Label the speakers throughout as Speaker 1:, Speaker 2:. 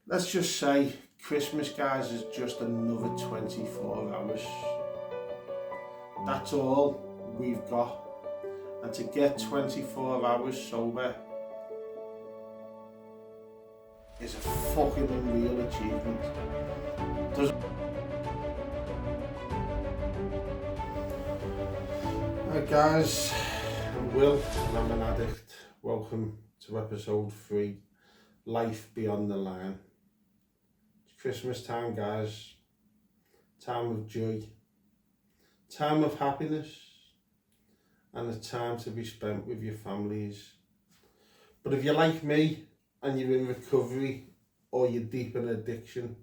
Speaker 1: Let's just say Christmas, guys, is just another 24 hours. That's all we've got. And to get 24 hours sober is a fucking unreal achievement. Hi guys, I'm Will and I'm an addict. Welcome to episode 3, Life Beyond the Line. It's Christmas time, guys. Time of joy. Time of happiness. And a time to be spent with your families. But if you're like me and you're in recovery or you're deep in addiction,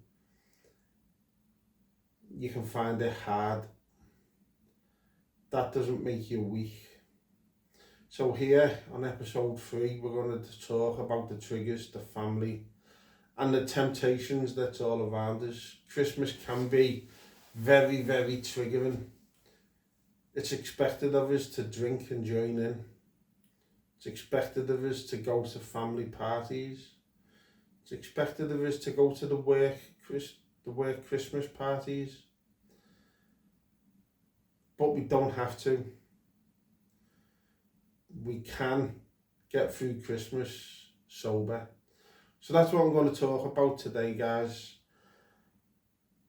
Speaker 1: you can find it hard. That doesn't make you weak. So here on episode 3, we're going to talk about the triggers, the family, and the temptations that's all around us. Christmas can be very, very triggering. It's expected of us to drink and join in. It's expected of us to go to family parties. It's expected of us to go to the work Christmas parties. But we don't have to. We can get through Christmas sober. So that's what I'm going to talk about today, guys.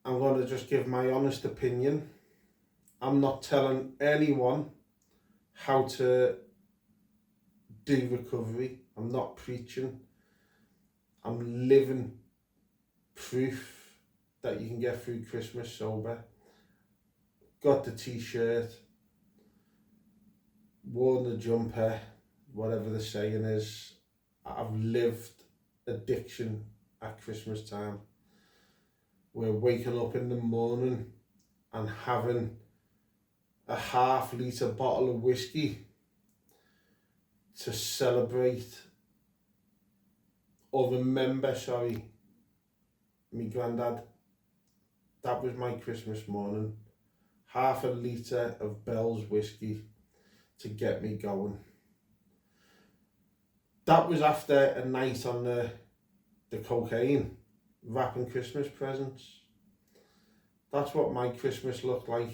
Speaker 1: I'm going to just give my honest opinion. I'm not telling anyone how to do recovery. I'm not preaching. I'm living proof that you can get through Christmas sober. Got the t-shirt, worn the jumper, whatever the saying is. I've lived addiction at Christmas time. We're waking up in the morning and having a half-litre bottle of whiskey to celebrate or remember, my granddad. That was my Christmas morning. Half a litre of Bell's whiskey to get me going. That was after a night on the cocaine, wrapping Christmas presents. That's what my Christmas looked like,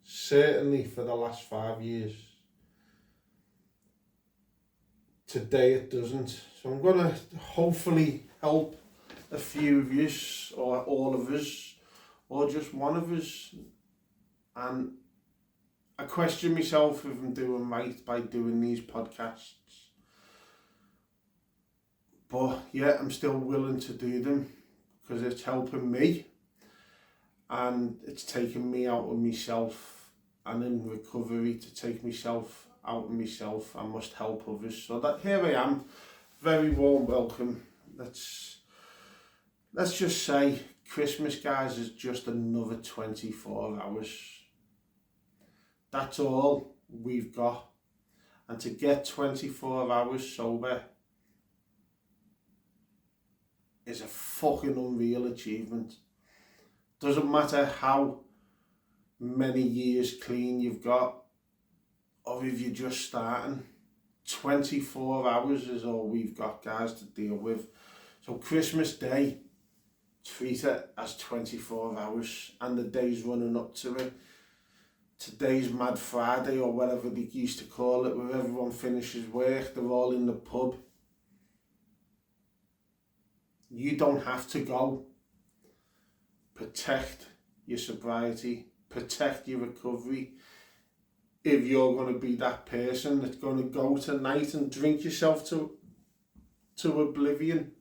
Speaker 1: certainly for the last 5 years. Today it doesn't. So I'm going to hopefully help a few of you, or all of us, or just one of us. And I question myself if I'm doing right by doing these podcasts. But yeah, I'm still willing to do them because it's helping me and it's taking me out of myself, and in recovery to take myself out of myself, I must help others. So that here I am, very warm welcome. Let's just say Christmas, guys, is just another 24 hours. That's all we've got. And to get 24 hours sober is a fucking unreal achievement. Doesn't matter how many years clean you've got, or if you're just starting. 24 hours is all we've got, guys, to deal with. So Christmas Day, treat it as 24 hours and the days running up to it. Today's Mad Friday, or whatever they used to call it, where everyone finishes work, they're all in the pub. You don't have to go. Protect your sobriety, protect your recovery. If you're going to be that person that's going to go tonight and drink yourself to oblivion,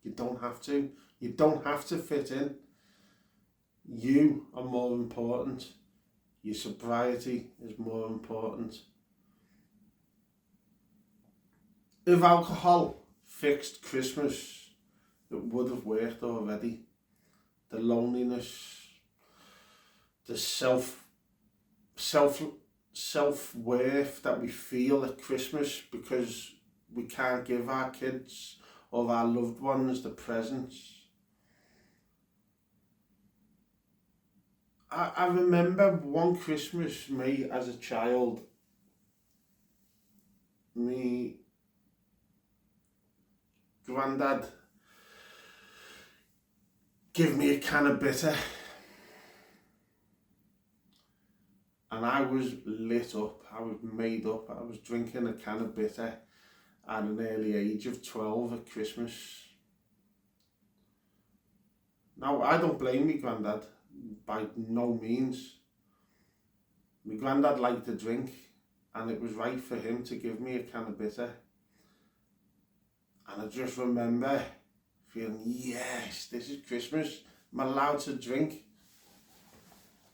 Speaker 1: you don't have to. You don't have to fit in. You are more important. Your sobriety is more important. If alcohol fixed Christmas, it would have worked already. The loneliness, the self-worth that we feel at Christmas because we can't give our kids or our loved ones the presents. I remember one Christmas, me as a child, me granddad give me a can of bitter. And I was lit up, I was made up. I was drinking a can of bitter at an early age of 12 at Christmas. Now, I don't blame my granddad, by no means. My granddad liked to drink, and it was right for him to give me a can of bitter. And I just remember feeling, yes, this is Christmas, I'm allowed to drink.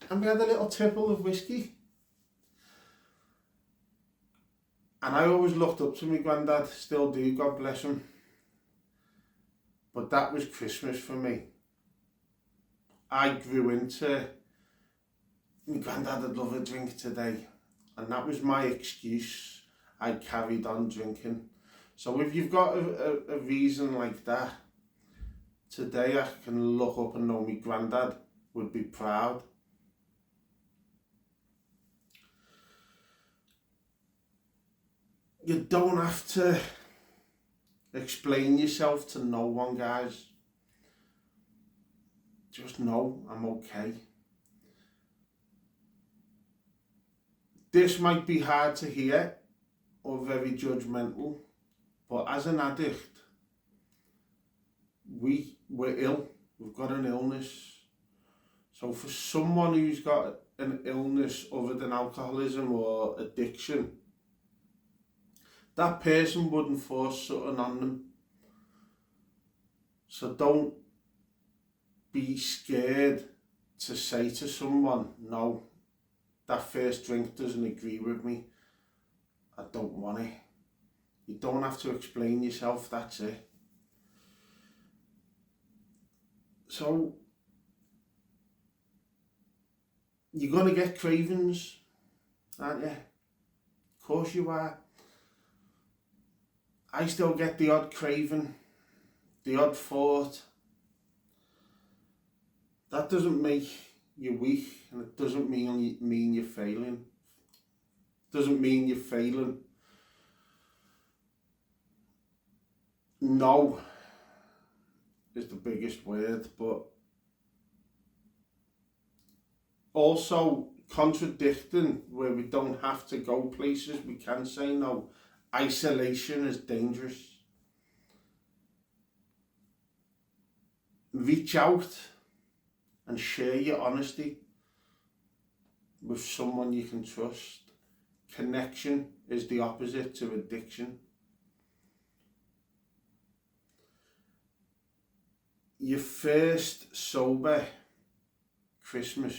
Speaker 1: And we had a little tipple of whiskey. And I always looked up to my granddad, still do, God bless him. But that was Christmas for me. I grew into, my granddad would love a drink today. And that was my excuse. I carried on drinking. So if you've got a reason like that, today I can look up and know my granddad would be proud. You don't have to explain yourself to no one, guys. Just know I'm okay. This might be hard to hear or very judgmental, but as an addict, we're ill. We've got an illness. So for someone who's got an illness other than alcoholism or addiction, that person wouldn't force something on them. So don't be scared to say to someone, no, that first drink doesn't agree with me. I don't want it. You don't have to explain yourself, that's it. So, you're going to get cravings, aren't you? Of course you are. I still get the odd craving, the odd thought. That doesn't make you weak, and it doesn't mean you're failing. Doesn't mean you're failing. No is the biggest word, but also contradicting where we don't have to go places, we can say no. Isolation is dangerous. Reach out and share your honesty with someone you can trust. Connection is the opposite to addiction. Your first sober Christmas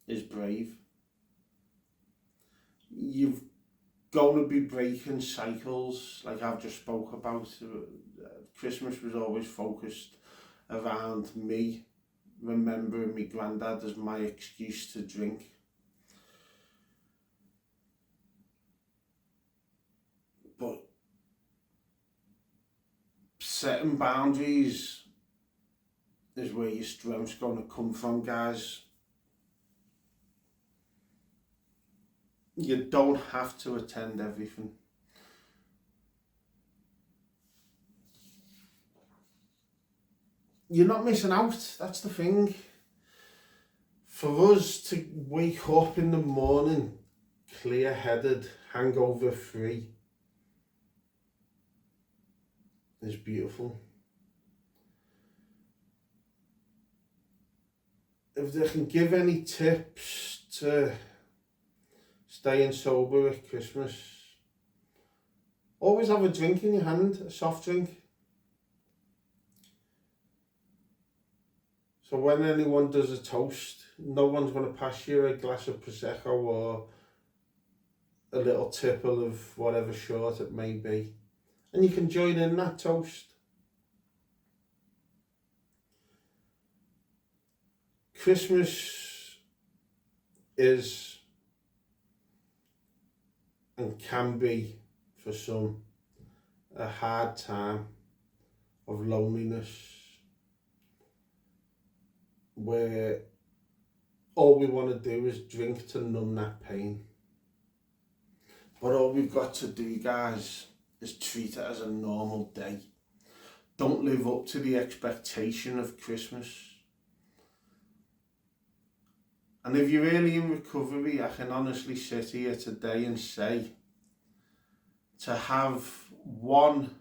Speaker 1: is brave. You're going to be breaking cycles like I've just spoke about. Christmas was always focused around me remembering my granddad as my excuse to drink. But setting boundaries is where your strength's going to come from, guys. You don't have to attend everything. You're not missing out, that's the thing. For us to wake up in the morning clear-headed, hangover-free is beautiful. If they can give any tips to staying sober at Christmas, always have a drink in your hand, a soft drink. So when anyone does a toast, no one's going to pass you a glass of Prosecco or a little tipple of whatever short it may be. And you can join in that toast. Christmas is and can be for some a hard time of loneliness, where all we want to do is drink to numb that pain. But all we've got to do, guys, is treat it as a normal day. don't live up to the expectation of Christmas. And if you're really in recovery, I can honestly sit here today and say, to have one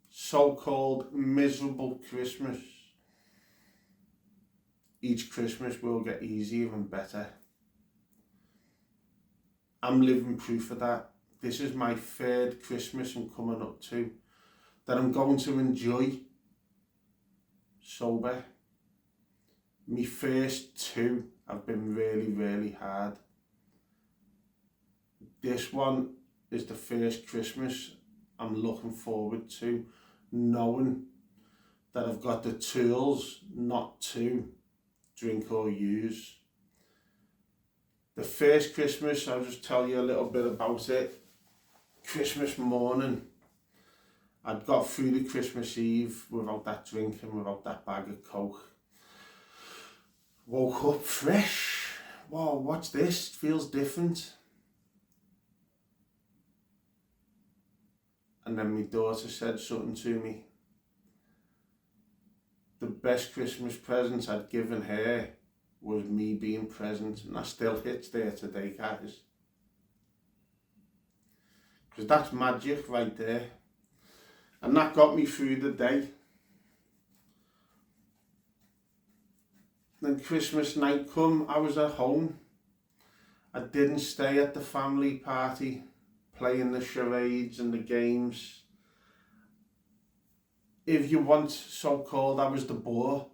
Speaker 1: so-called miserable Christmas, each Christmas will get easier and better. I'm living proof of that. This is my third Christmas I'm coming up to that I'm going to enjoy sober. My first two have been really, really hard. This one is the first Christmas I'm looking forward to, knowing that I've got the tools not to drink or use. The first Christmas, I'll just tell you a little bit about it. Christmas morning, I'd got through the Christmas Eve without that drink and without that bag of Coke. Woke up fresh. Whoa, what's this? It feels different. And then my daughter said something to me. The best Christmas present I'd given her was me being present, and that still hits there today, guys. Because that's magic right there. And that got me through the day. Then Christmas night come, I was at home. I didn't stay at the family party, playing the charades and the games. If you want so-called, I was the bore,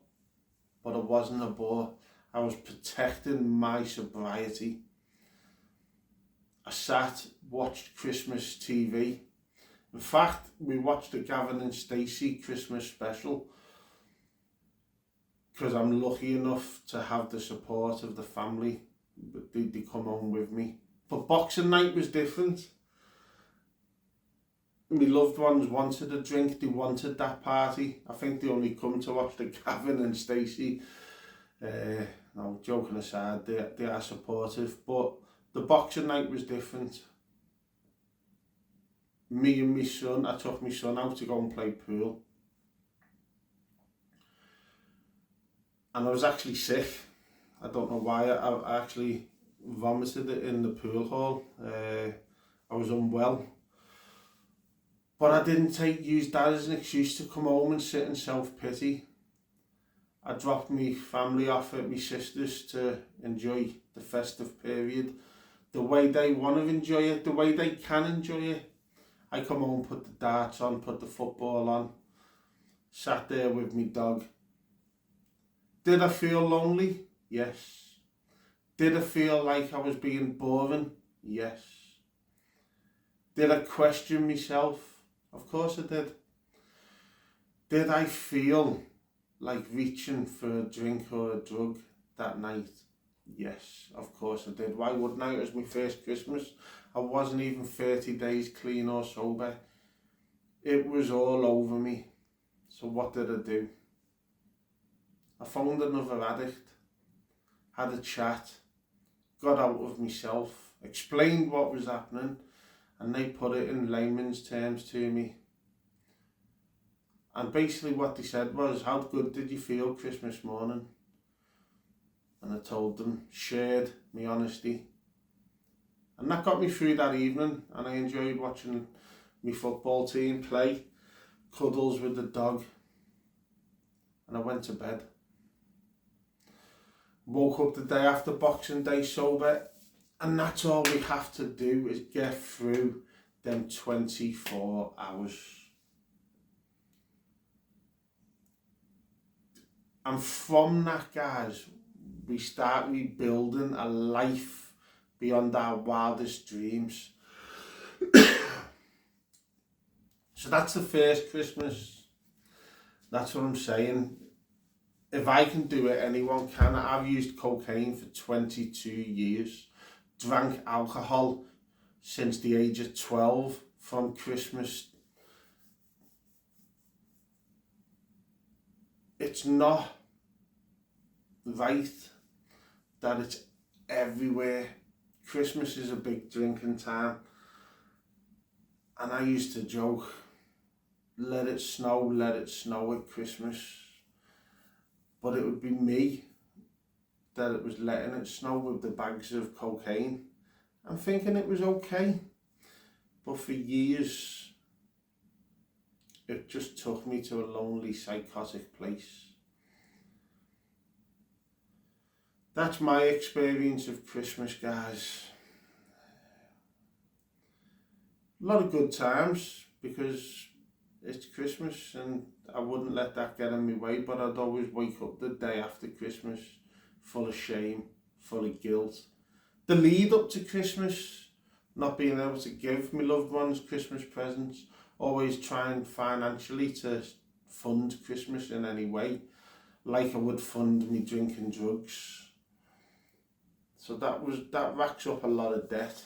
Speaker 1: but I wasn't a bore. I was protecting my sobriety. I sat, watched Christmas TV. In fact, we watched the Gavin and Stacey Christmas special because I'm lucky enough to have the support of the family. They come home with me. But Boxing Night was different. My loved ones wanted a drink, they wanted that party. I think they only come to watch the Gavin and Stacey. No, joking aside, they are supportive, but the Boxing Night was different. Me and my son, I took my son out to go and play pool. And I was actually sick. I don't know why, I actually vomited it in the pool hall. I was unwell. But I didn't use that as an excuse to come home and sit in self-pity. I dropped my family off at my sister's to enjoy the festive period the way they want to enjoy it, the way they can enjoy it. I come home, put the darts on, put the football on, sat there with my dog. Did I feel lonely? Yes. Did I feel like I was being boring? Yes. Did I question myself? Of course I did. Did I feel like reaching for a drink or a drug that night? Yes, of course I did. Why wouldn't I? It was my first Christmas. I wasn't even 30 days clean or sober. It was all over me. So what did I do? I phoned another addict, had a chat, got out of myself, explained what was happening, and they put it in layman's terms to me. And basically what they said was, how good did you feel Christmas morning? And I told them, shared my honesty. And that got me through that evening, and I enjoyed watching my football team play, cuddles with the dog, and I went to bed. Woke up the day after Boxing Day sober, and that's all we have to do is get through them 24 hours. And from that, guys, we start rebuilding a life beyond our wildest dreams. So that's the first Christmas. That's what I'm saying. If I can do it, anyone can. I've used cocaine for 22 years. Drank alcohol since the age of 12 from Christmas. It's not right that it's everywhere. Christmas is a big drinking time. And I used to joke, let it snow at Christmas. But it would be me that it was letting it snow with the bags of cocaine and thinking it was okay. But for years, it just took me to a lonely, psychotic place. That's my experience of Christmas, guys. A lot of good times because it's Christmas and I wouldn't let that get in my way, but I'd always wake up the day after Christmas full of shame, full of guilt. The lead up to Christmas, not being able to give my loved ones Christmas presents, always trying financially to fund Christmas in any way, like I would fund me drinking drugs. So that racks up a lot of debt.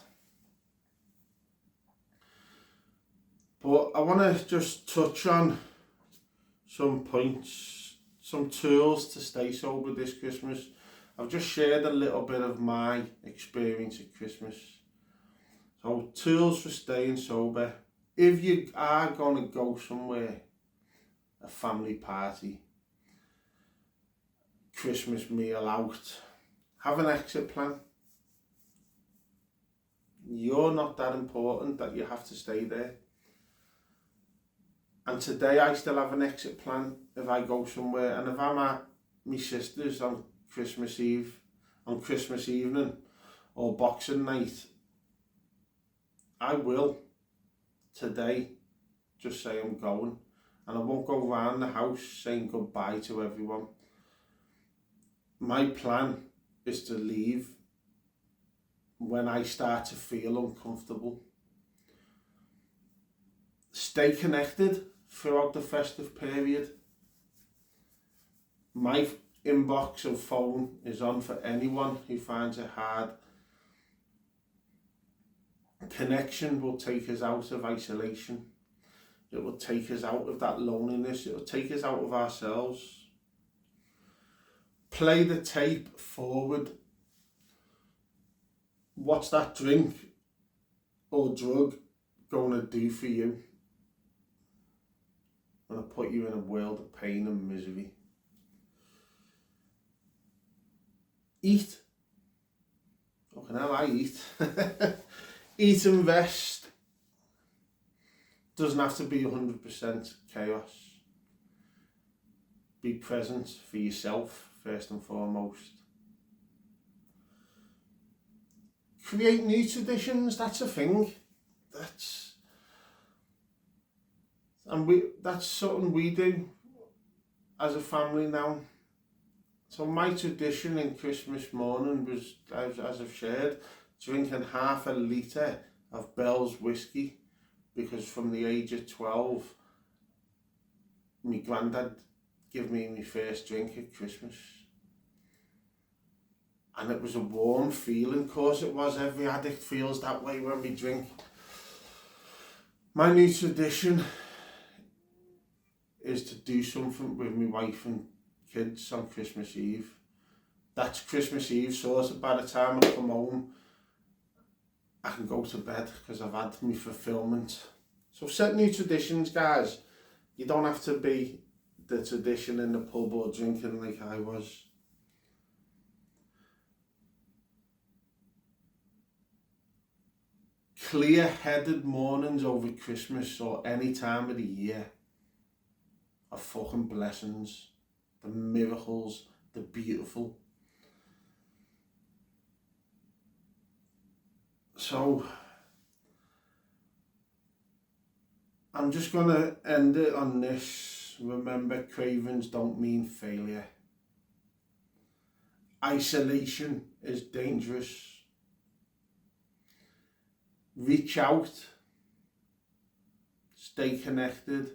Speaker 1: But I want to just touch on some points, some tools to stay sober this Christmas. I've just shared a little bit of my experience at Christmas. So tools for staying sober. If you are going to go somewhere, a family party, Christmas meal out, have an exit plan. You're not that important that you have to stay there. And today I still have an exit plan if I go somewhere. And if I'm at my sister's on Christmas Eve, on Christmas evening or Boxing Night, I will today just say I'm going. And I won't go around the house saying goodbye to everyone. My plan is to leave when I start to feel uncomfortable. Stay connected throughout the festive period. My inbox of phone is on for anyone who finds it hard. Connection will take us out of isolation. It will take us out of that loneliness. It will take us out of ourselves. Play the tape forward. What's that drink or drug going to do for you? Going to put you in a world of pain and misery. Eat. Okay, now I eat. Eat and rest. Doesn't have to be 100% chaos. Be present for yourself first and foremost. Create new traditions, that's a thing. That's something we do as a family now. So my tradition in Christmas morning was, as I've shared, drinking half a litre of Bell's whiskey, because from the age of 12, my granddad gave me my first drink at Christmas. And it was a warm feeling, of course it was. Every addict feels that way when we drink. My new tradition is to do something with my wife and kids on Christmas Eve. That's Christmas Eve sorted. By the time I come home, I can go to bed because I've had my fulfillment. So set new traditions, guys. You don't have to be the tradition in the pub or drinking like I was. Clear-headed mornings over Christmas or any time of the year are fucking blessings. The miracles, the beautiful. So I'm just going to end it on this. Remember, cravings don't mean failure. Isolation is dangerous. Reach out, stay connected,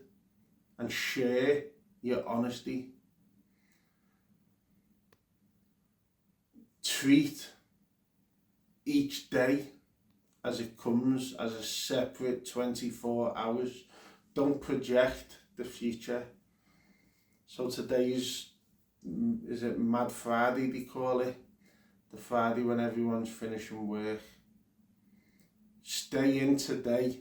Speaker 1: and share your honesty. Treat each day as it comes, as a separate 24 hours. Don't project the future. So today's, is it Mad Friday they call it? The Friday when everyone's finishing work. Stay in today.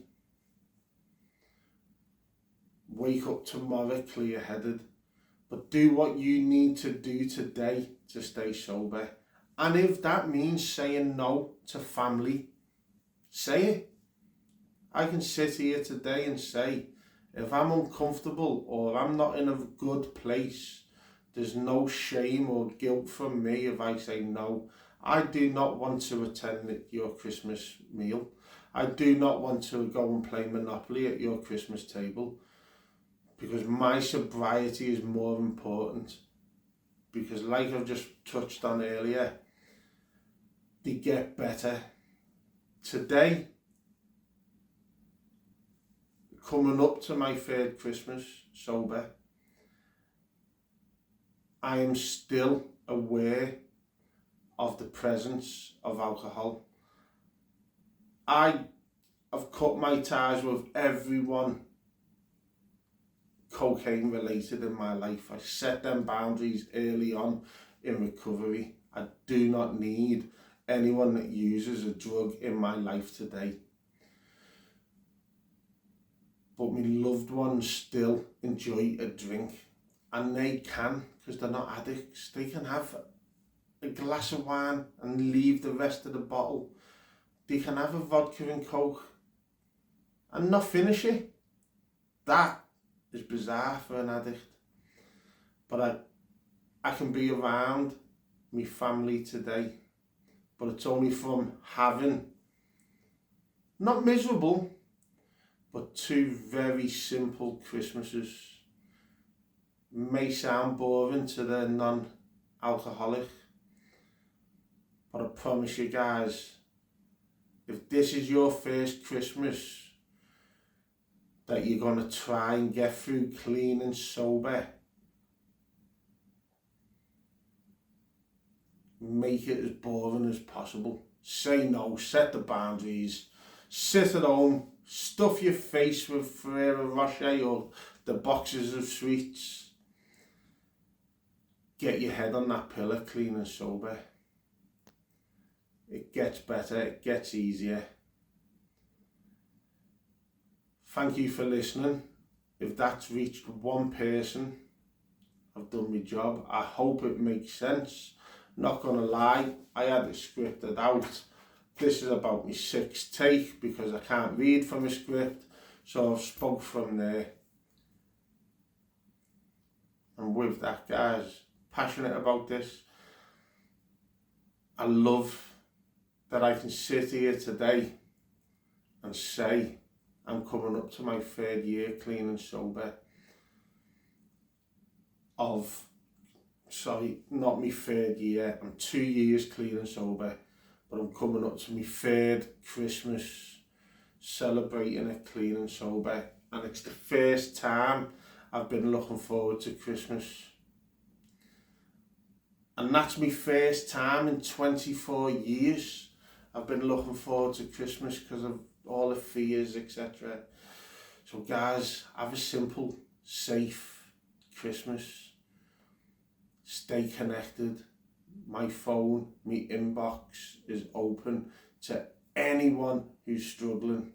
Speaker 1: wake up tomorrow clear-headed, but do what you need to do today to stay sober. And if that means saying no to family, say it. I can sit here today and say, if I'm uncomfortable or I'm not in a good place, there's no shame or guilt from me if I say no. I do not want to attend your Christmas meal. I do not want to go and play Monopoly at your Christmas table, because my sobriety is more important. Because like I've just touched on earlier, they get better. Today, coming up to my third Christmas sober, I am still aware of the presence of alcohol. I have cut my ties with everyone cocaine related in my life. I set them boundaries early on in recovery. I do not need anyone that uses a drug in my life today. But my loved ones still enjoy a drink, and they can, because they're not addicts. They can have a glass of wine and leave the rest of the bottle. They can have a vodka and coke and not finish it. That is bizarre for an addict. But I can be around my family today, but it's only from having, not miserable, but two very simple Christmases. May sound boring to the non-alcoholic, but I promise you guys, if this is your first Christmas that you're going to try and get through clean and sober, make it as boring as possible. Say no, set the boundaries, sit at home, stuff your face with Ferrero Rocher or the boxes of sweets. Get your head on that pillow, clean and sober. It gets better, it gets easier. Thank you for listening. If that's reached one person, I've done my job. I hope it makes sense. Not gonna lie, I had it scripted out. This is about my sixth take because I can't read from a script, so I've spoke from there. And with that, guys, passionate about this. I love that I can sit here today and say I'm coming up to my third year clean and sober. Not my third year, I'm 2 years clean and sober, but I'm coming up to my third Christmas celebrating it clean and sober, and it's the first time I've been looking forward to Christmas. And that's my first time in 24 years I've been looking forward to Christmas because of all the fears, etc. So guys, have a simple, safe Christmas. Stay connected. My phone, my inbox is open to anyone who's struggling.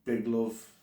Speaker 1: Big love.